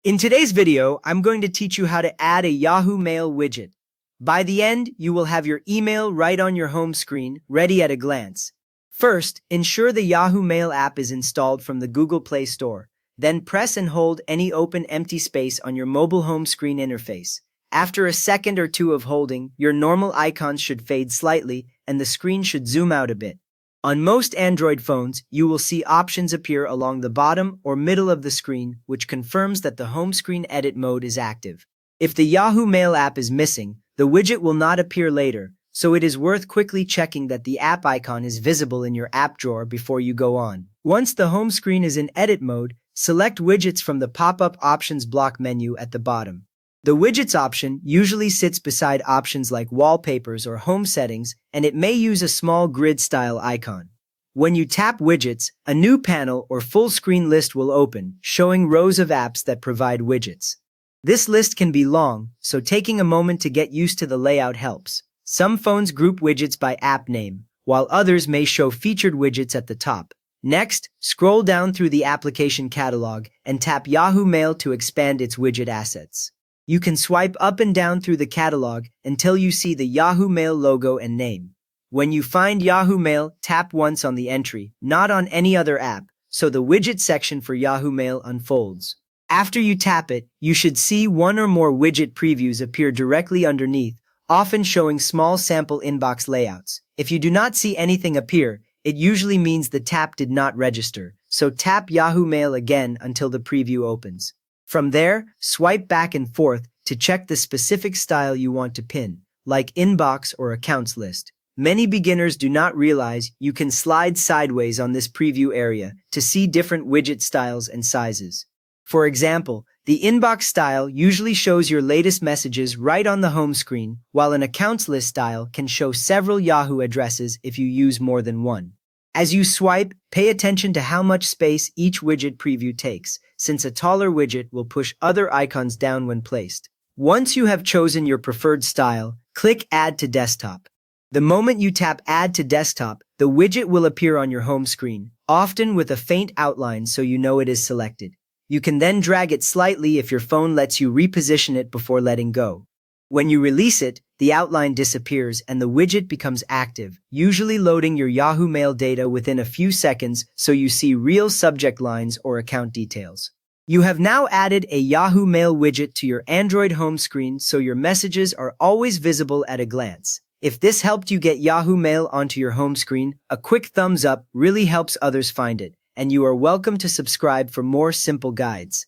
In today's video, I'm going to teach you how to add a Yahoo Mail widget. By the end, you will have your email right on your home screen, ready at a glance. First, ensure the Yahoo Mail app is installed from the Google Play Store. Then press and hold any open empty space on your mobile home screen interface. After a second or two of holding, your normal icons should fade slightly and the screen should zoom out a bit. On most Android phones, you will see options appear along the bottom or middle of the screen, which confirms that the home screen edit mode is active. If the Yahoo Mail app is missing, the widget will not appear later, so it is worth quickly checking that the app icon is visible in your app drawer before you go on. Once the home screen is in edit mode, select Widgets from the pop-up Options block menu at the bottom. The Widgets option usually sits beside options like wallpapers or home settings, and it may use a small grid-style icon. When you tap Widgets, a new panel or full-screen list will open, showing rows of apps that provide widgets. This list can be long, so taking a moment to get used to the layout helps. Some phones group widgets by app name, while others may show featured widgets at the top. Next, scroll down through the application catalog and tap Yahoo Mail to expand its widget assets. You can swipe up and down through the catalog until you see the Yahoo Mail logo and name. When you find Yahoo Mail, tap once on the entry, not on any other app, so the widget section for Yahoo Mail unfolds. After you tap it, you should see one or more widget previews appear directly underneath, often showing small sample inbox layouts. If you do not see anything appear, it usually means the tap did not register, so tap Yahoo Mail again until the preview opens. From there, swipe back and forth to check the specific style you want to pin, like inbox or accounts list. Many beginners do not realize you can slide sideways on this preview area to see different widget styles and sizes. For example, the inbox style usually shows your latest messages right on the home screen, while an accounts list style can show several Yahoo addresses if you use more than one. As you swipe, pay attention to how much space each widget preview takes, since a taller widget will push other icons down when placed. Once you have chosen your preferred style, click Add to Desktop. The moment you tap Add to Desktop, the widget will appear on your home screen, often with a faint outline so you know it is selected. You can then drag it slightly if your phone lets you reposition it before letting go. When you release it, the outline disappears and the widget becomes active, usually loading your Yahoo Mail data within a few seconds so you see real subject lines or account details. You have now added a Yahoo Mail widget to your Android home screen so your messages are always visible at a glance. If this helped you get Yahoo Mail onto your home screen, a quick thumbs up really helps others find it, and you are welcome to subscribe for more simple guides.